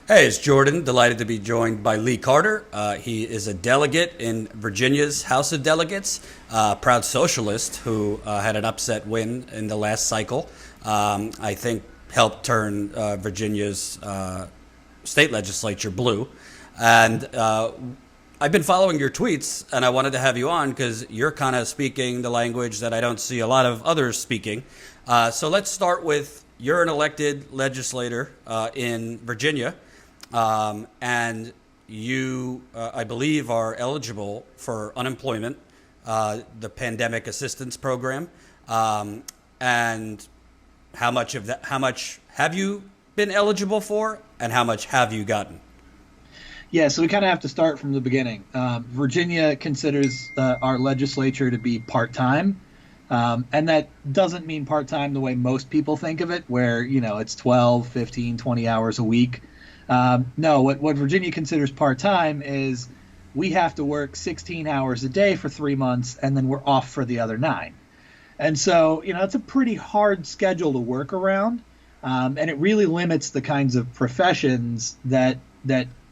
Hey, it's Jordan. Delighted to be joined by Lee Carter. He is a delegate in Virginia's House of Delegates, proud socialist who had an upset win in the last cycle. I think helped turn Virginia's state legislature blue. And I've been following your tweets, and I wanted to have you on because you're kind of speaking the language that I don't see a lot of others speaking. So let's start with you're an elected legislator in Virginia. And you, I believe, are eligible for unemployment, the pandemic assistance program. And how much of that? How much have you been eligible for, and how much have you gotten? Yeah, so we kind of have to start from the beginning. Virginia considers our legislature to be part-time, and that doesn't mean part-time the way most people think of it, where, it's 12, 15, 20 hours a week. No, what Virginia considers part-time is we have to work 16 hours a day for 3 months, and then we're off for the other 9. And so, it's a pretty hard schedule to work around, and it really limits the kinds of professions that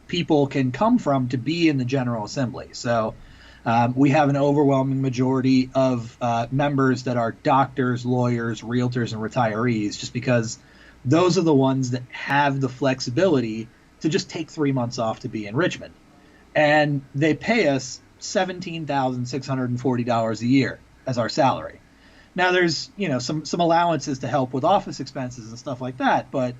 people can come from to be in the General Assembly. So we have an overwhelming majority of members that are doctors, lawyers, realtors, and retirees, just because those are the ones that have the flexibility to just take 3 months off to be in Richmond. And they pay us $17,640 a year as our salary. Now there's, some allowances to help with office expenses and stuff like that. But,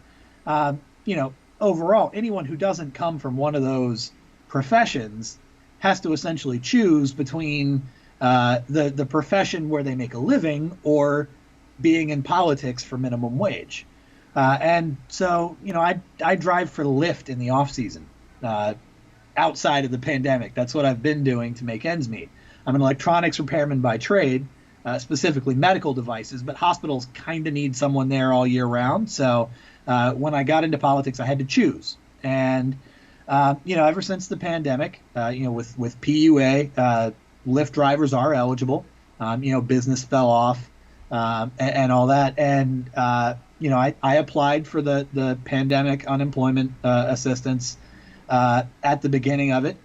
overall, anyone who doesn't come from one of those professions has to essentially choose between the profession where they make a living or being in politics for minimum wage. And so, I drive for Lyft in the off season, outside of the pandemic. That's what I've been doing to make ends meet. I'm an electronics repairman by trade, specifically medical devices, but hospitals kind of need someone there all year round. So when I got into politics, I had to choose. And, ever since the pandemic, with PUA, Lyft drivers are eligible. Business fell off and all that. And, I applied for the pandemic unemployment assistance at the beginning of it,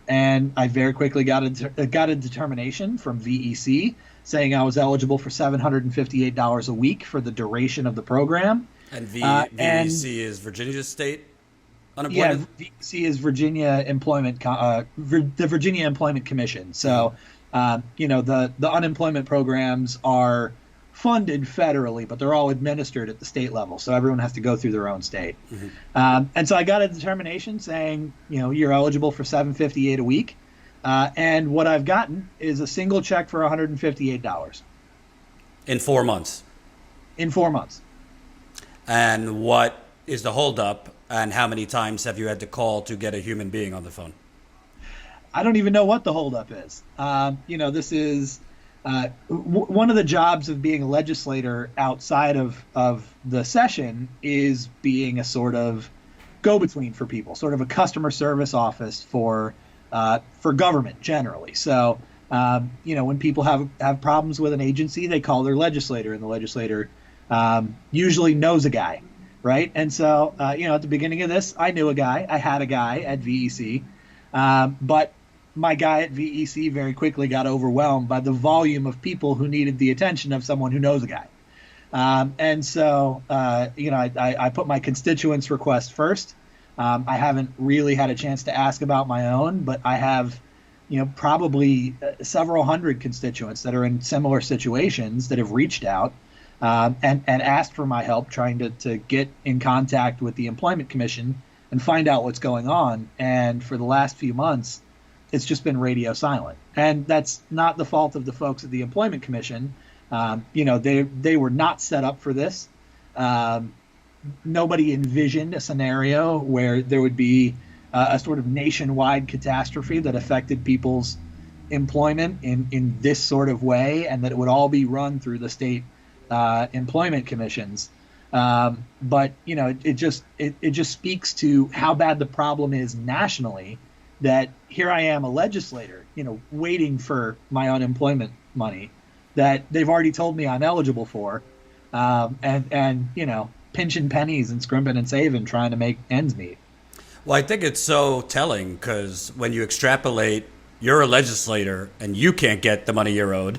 and I very quickly got a determination from VEC saying I was eligible for $758 a week for the duration of the program. And VEC is Virginia's state unemployment? Yeah, VEC is Virginia Employment, the Virginia Employment Commission. So, the unemployment programs are funded federally, but they're all administered at the state level. So everyone has to go through their own state. Mm-hmm. And so I got a determination saying, you're eligible for $758 a week. And what I've gotten is a single check for $158. In 4 months? In 4 months. And what is the holdup, and how many times have you had to call to get a human being on the phone? I don't even know what the holdup is. This is one of the jobs of being a legislator outside of the session is being a sort of go-between for people, sort of a customer service office for government generally. So, when people have problems with an agency, they call their legislator, and the legislator usually knows a guy, right? And so, at the beginning of this, I knew a guy. I had a guy at VEC, but my guy at VEC very quickly got overwhelmed by the volume of people who needed the attention of someone who knows a guy. And so, I put my constituents' request first. I haven't really had a chance to ask about my own, but I have, probably several hundred constituents that are in similar situations that have reached out and asked for my help trying to get in contact with the Employment Commission and find out what's going on. And for the last few months, it's just been radio silent. And that's not the fault of the folks at the Employment Commission. They were not set up for this. Nobody envisioned a scenario where there would be a sort of nationwide catastrophe that affected people's employment in this sort of way, and that it would all be run through the state employment commissions. But it just speaks to how bad the problem is nationally, that here I am, a legislator, waiting for my unemployment money that they've already told me I'm eligible for, and pinching pennies and scrimping and saving, trying to make ends meet. Well, I think it's so telling because when you extrapolate, you're a legislator and you can't get the money you're owed.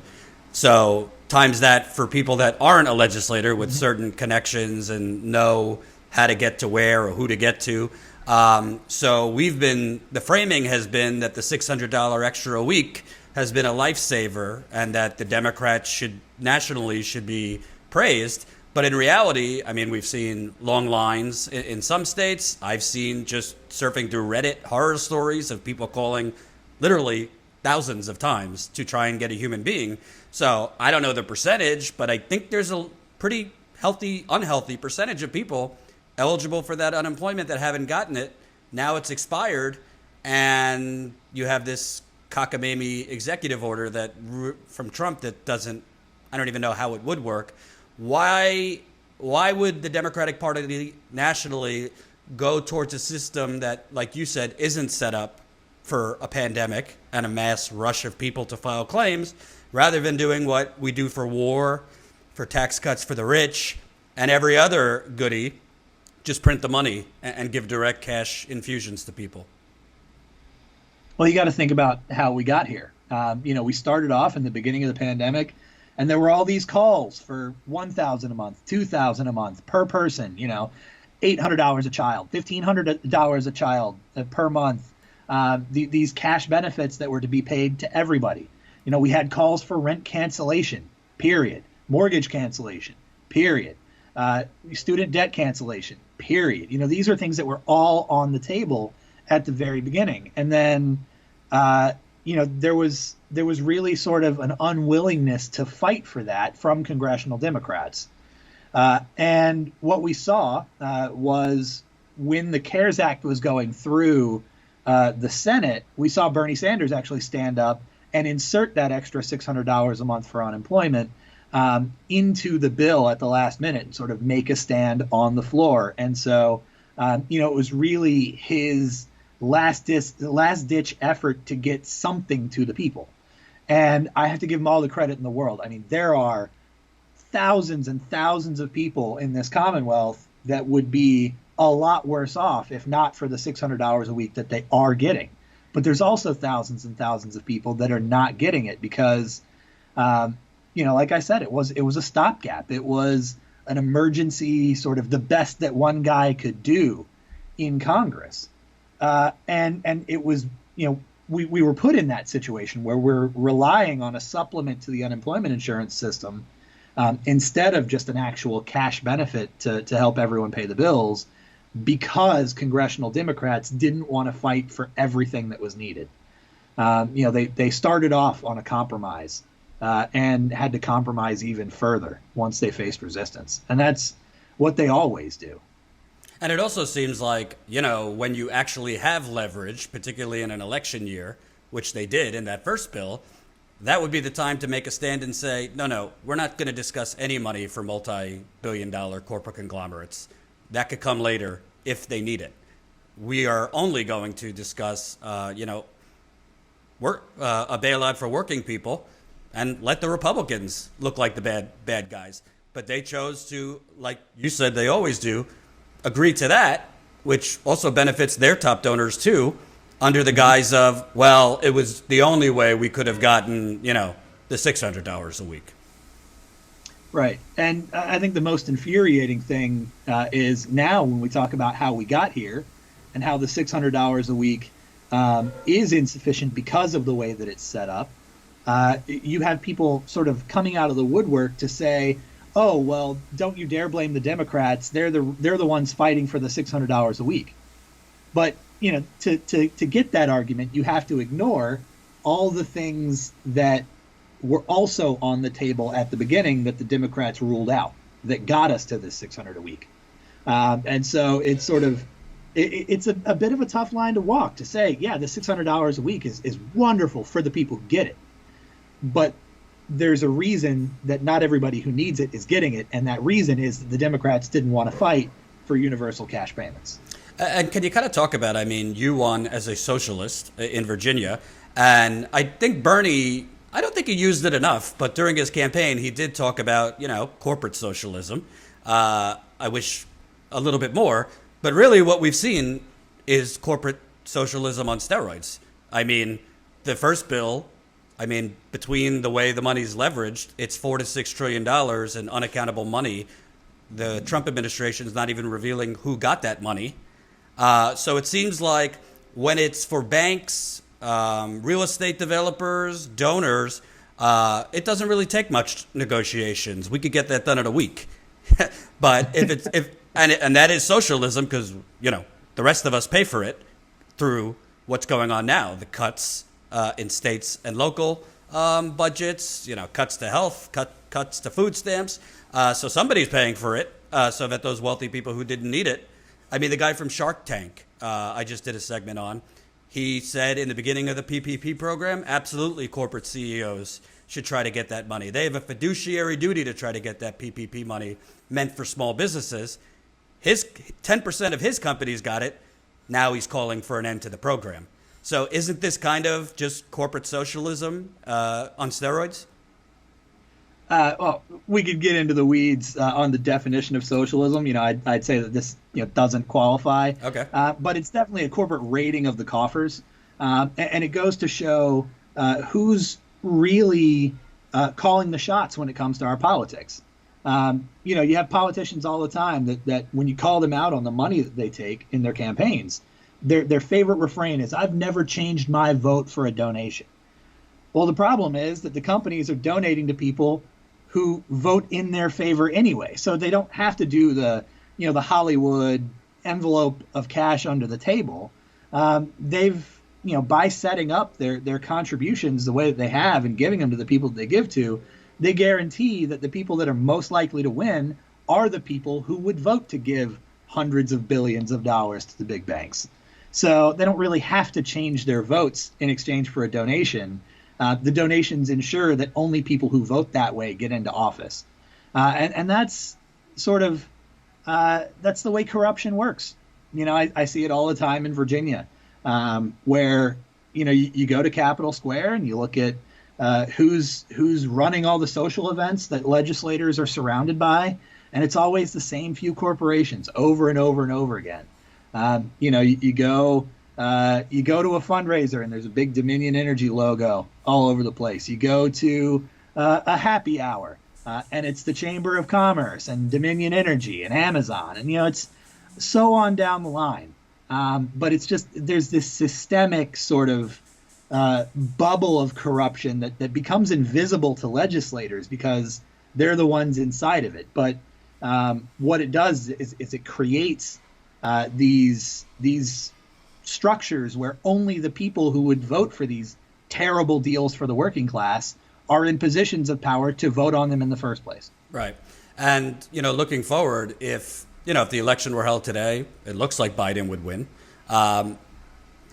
So times that for people that aren't a legislator with certain connections and know how to get to where or who to get to. So the framing has been that the $600 extra a week has been a lifesaver and that the Democrats nationally should be praised. But in reality, I mean, we've seen long lines in some states. I've seen just surfing through Reddit horror stories of people calling literally thousands of times to try and get a human being. So I don't know the percentage, but I think there's a pretty unhealthy percentage of people eligible for that unemployment that haven't gotten it. Now it's expired, and you have this cockamamie executive order from Trump that I don't even know how it would work. Why would the Democratic Party nationally go towards a system that, like you said, isn't set up for a pandemic and a mass rush of people to file claims, rather than doing what we do for war, for tax cuts for the rich, and every other goodie, just print the money and give direct cash infusions to people? Well, you got to think about how we got here. We started off in the beginning of the pandemic, and there were all these calls for $1,000 a month, $2,000 a month per person, $800 a child, $1,500 a child per month. These cash benefits that were to be paid to everybody. We had calls for rent cancellation, period. Mortgage cancellation, period. Student debt cancellation, period. These are things that were all on the table at the very beginning. And then, there was really sort of an unwillingness to fight for that from congressional Democrats. And what we saw was when the CARES Act was going through the Senate, we saw Bernie Sanders actually stand up and insert that extra $600 a month for unemployment into the bill at the last minute and sort of make a stand on the floor. And so, it was really his last ditch effort to get something to the people. And I have to give him all the credit in the world. I mean, there are thousands and thousands of people in this Commonwealth that would be a lot worse off if not for the $600 a week that they are getting. But there's also thousands and thousands of people that are not getting it because, like I said, it was a stopgap. It was an emergency, sort of the best that one guy could do in Congress. And it was, we were put in that situation where we're relying on a supplement to the unemployment insurance system instead of just an actual cash benefit to help everyone pay the bills, because congressional Democrats didn't want to fight for everything that was needed. They started off on a compromise and had to compromise even further once they faced resistance. And that's what they always do. And it also seems like, when you actually have leverage, particularly in an election year, which they did in that first bill, that would be the time to make a stand and say, no, we're not going to discuss any money for multi-billion-dollar corporate conglomerates. That could come later if they need it. We are only going to discuss, a bailout for working people and let the Republicans look like the bad guys. But they chose to, like you said they always do, agree to that, which also benefits their top donors too, under the guise of, well, it was the only way we could have gotten, the $600 a week. Right. And I think the most infuriating thing is now when we talk about how we got here and how the $600 a week is insufficient because of the way that it's set up, you have people sort of coming out of the woodwork to say, oh, well, don't you dare blame the Democrats. They're the ones fighting for the $600 a week. But, to get that argument, you have to ignore all the things that were also on the table at the beginning that the Democrats ruled out that got us to this $600 a week. And so it's sort of, it's a bit of a tough line to walk to say, yeah, the $600 a week is wonderful for the people who get it. But there's a reason that not everybody who needs it is getting it. And that reason is that the Democrats didn't want to fight for universal cash payments. And can you kind of talk about, you won as a socialist in Virginia, and I think Bernie, I don't think he used it enough, but during his campaign, he did talk about, corporate socialism. I wish a little bit more. But really what we've seen is corporate socialism on steroids. I mean, the first bill, between the way the money's leveraged, it's $4 to $6 trillion in unaccountable money. The Trump administration is not even revealing who got that money. So it seems like when it's for banks, real estate developers, donors, it doesn't really take much negotiations. We could get that done in a week. But and that is socialism, because the rest of us pay for it through what's going on now, the cuts in states and local budgets, cuts to health, cuts to food stamps. So somebody's paying for it, so that those wealthy people who didn't need it. I mean, the guy from Shark Tank, I just did a segment on. He said in the beginning of the PPP program, absolutely corporate CEOs should try to get that money. They have a fiduciary duty to try to get that PPP money meant for small businesses. His 10% of his companies got it. Now he's calling for an end to the program. So isn't this kind of just corporate socialism on steroids? Well, we could get into the weeds on the definition of socialism. I'd say that this doesn't qualify. Okay. But it's definitely a corporate raiding of the coffers, and it goes to show who's really calling the shots when it comes to our politics. You have politicians all the time that when you call them out on the money that they take in their campaigns, their favorite refrain is, "I've never changed my vote for a donation." Well, the problem is that the companies are donating to people who vote in their favor anyway. So they don't have to do the Hollywood envelope of cash under the table. They've, by setting up their contributions the way that they have and giving them to the people that they give to, they guarantee that the people that are most likely to win are the people who would vote to give hundreds of billions of dollars to the big banks. So they don't really have to change their votes in exchange for a donation. The donations ensure that only people who vote that way get into office. And that's sort of, that's the way corruption works. I see it all the time in Virginia, where, you go to Capitol Square and you look at who's running all the social events that legislators are surrounded by, and it's always the same few corporations over and over and over again. You go to a fundraiser and there's a big Dominion Energy logo all over the place. You go to a happy hour and it's the Chamber of Commerce and Dominion Energy and Amazon, and it's so on down the line. But it's just, there's this systemic sort of bubble of corruption that becomes invisible to legislators because they're the ones inside of it. But what it does is it creates these structures where only the people who would vote for these terrible deals for the working class are in positions of power to vote on them in the first place. Right. And, looking forward, if the election were held today, it looks like Biden would win.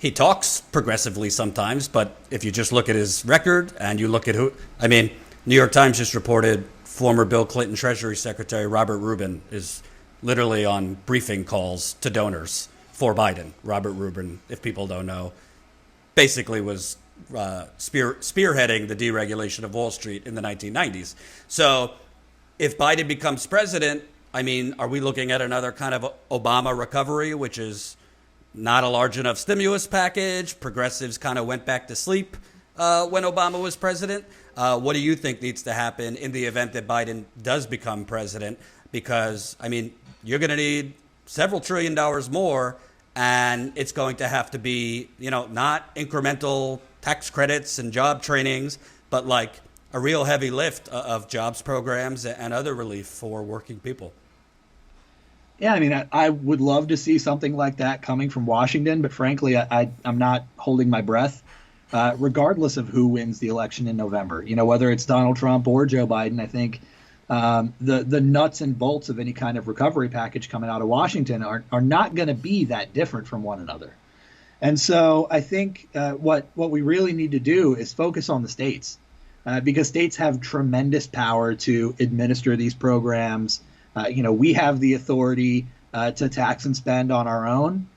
He talks progressively sometimes, but if you just look at his record and you look at New York Times just reported former Bill Clinton Treasury Secretary Robert Rubin is literally on briefing calls to donors for Biden. Robert Rubin, if people don't know, basically was spearheading the deregulation of Wall Street in the 1990s. So if Biden becomes president, are we looking at another kind of Obama recovery, which is not a large enough stimulus package? Progressives kind of went back to sleep when Obama was president. What do you think needs to happen in the event that Biden does become president? Because, you're going to need several $1 trillion more, and it's going to have to be, not incremental tax credits and job trainings, but like a real heavy lift of jobs programs and other relief for working people. Yeah, I would love to see something like that coming from Washington, but frankly, I'm not holding my breath, regardless of who wins the election in November. Whether it's Donald Trump or Joe Biden, I think the nuts and bolts of any kind of recovery package coming out of Washington are not going to be that different from one another. And so I think what we really need to do is focus on the states, because states have tremendous power to administer these programs. We have the authority to tax and spend on our own.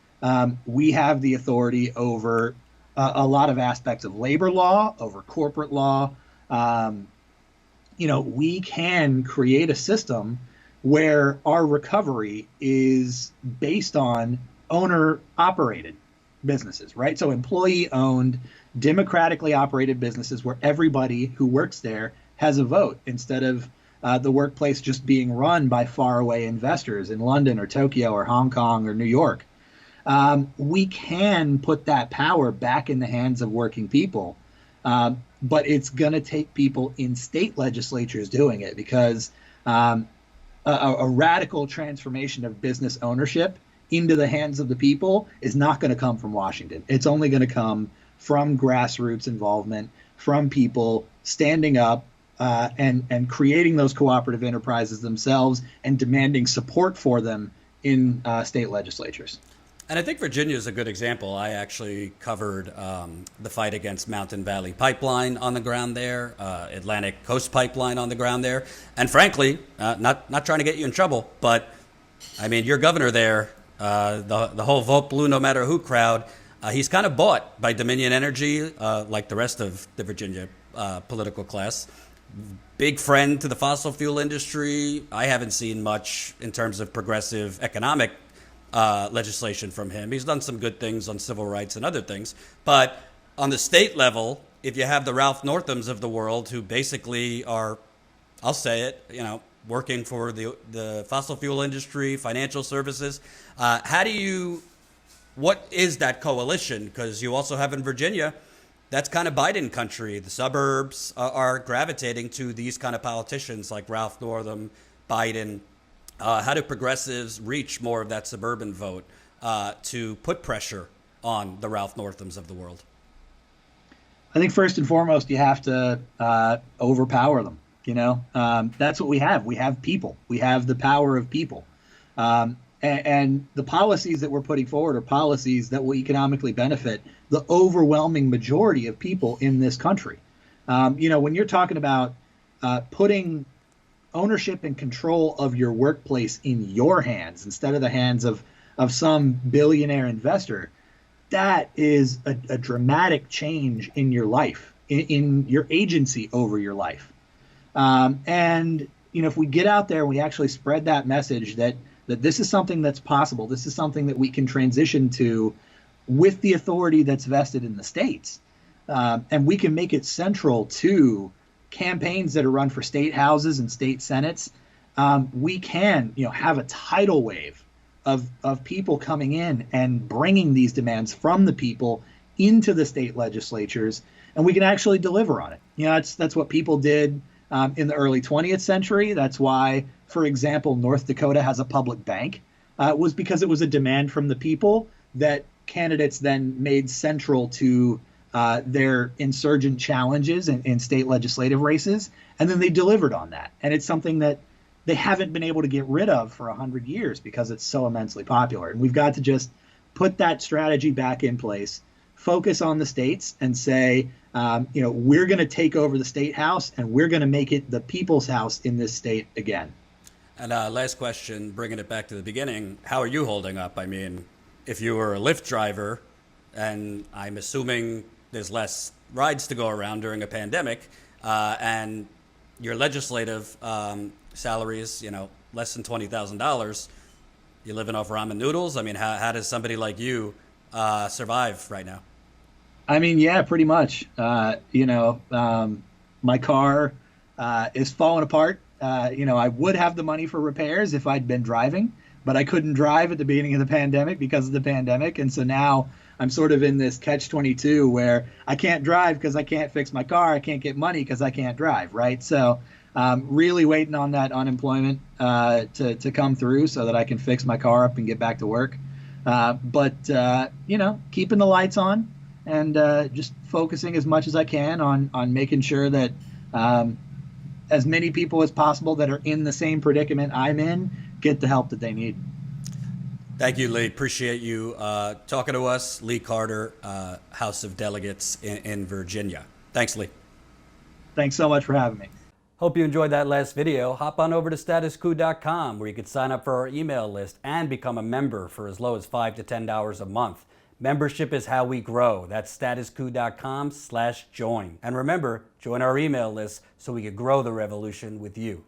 We have the authority over a lot of aspects of labor law, over corporate law. We can create a system where our recovery is based on owner operated businesses, right? So employee owned, democratically operated businesses where everybody who works there has a vote instead of the workplace just being run by faraway investors in London or Tokyo or Hong Kong or New York. We can put that power back in the hands of working people. But it's going to take people in state legislatures doing it, because a radical transformation of business ownership into the hands of the people is not going to come from Washington. It's only going to come from grassroots involvement, from people standing up and creating those cooperative enterprises themselves and demanding support for them in state legislatures. And I think Virginia is a good example. I actually covered the fight against Mountain Valley Pipeline on the ground there, Atlantic Coast Pipeline on the ground there. And frankly, not trying to get you in trouble, but I mean, your governor there, the whole vote blue no matter who crowd, he's kind of bought by Dominion Energy, like the rest of the Virginia political class. Big friend to the fossil fuel industry. I haven't seen much in terms of progressive economic legislation from him. He's done some good things on civil rights and other things. But on the state level, if you have the Ralph Northams of the world who basically are, I'll say it, working for the fossil fuel industry, financial services, what is that coalition? Because you also have in Virginia, that's kind of Biden country. The suburbs are gravitating to these kind of politicians like Ralph Northam, Biden. How do progressives reach more of that suburban vote to put pressure on the Ralph Northams of the world? I think first and foremost, you have to overpower them. That's what we have. We have people. We have the power of people. And the policies that we're putting forward are policies that will economically benefit the overwhelming majority of people in this country. When you're talking about putting ownership and control of your workplace in your hands instead of the hands of some billionaire investor, that is a dramatic change in your life, in your agency over your life. And if we get out there and we actually spread that message that this is something that's possible, this is something that we can transition to with the authority that's vested in the states, and we can make it central to campaigns that are run for state houses and state senates, we can, have a tidal wave of people coming in and bringing these demands from the people into the state legislatures, and we can actually deliver on it. That's what people did in the early 20th century. That's why, for example, North Dakota has a public bank. Was because it was a demand from the people that candidates then made central to their insurgent challenges in state legislative races, and then they delivered on that. And it's something that they haven't been able to get rid of for 100 years because it's so immensely popular. And we've got to just put that strategy back in place, focus on the states, and say, we're going to take over the state house and we're going to make it the people's house in this state again. And last question, bringing it back to the beginning, how are you holding up? I mean, if you were a Lyft driver, and I'm assuming there's less rides to go around during a pandemic, and your legislative salary is, less than $20,000, you're living off ramen noodles. I mean, how does somebody like you survive right now? I mean, yeah, pretty much. My car is falling apart. I would have the money for repairs if I'd been driving, but I couldn't drive at the beginning of the pandemic because of the pandemic. And so now I'm sort of in this catch-22 where I can't drive because I can't fix my car. I can't get money because I can't drive, right? So really waiting on that unemployment to come through so that I can fix my car up and get back to work. But keeping the lights on and just focusing as much as I can on making sure that as many people as possible that are in the same predicament I'm in get the help that they need. Thank you, Lee. Appreciate you talking to us. Lee Carter, House of Delegates in Virginia. Thanks, Lee. Thanks so much for having me. Hope you enjoyed that last video. Hop on over to statuscoup.com where you can sign up for our email list and become a member for as low as $5 to $10 a month. Membership is how we grow. That's statuscoup.com/join. And remember, join our email list so we can grow the revolution with you.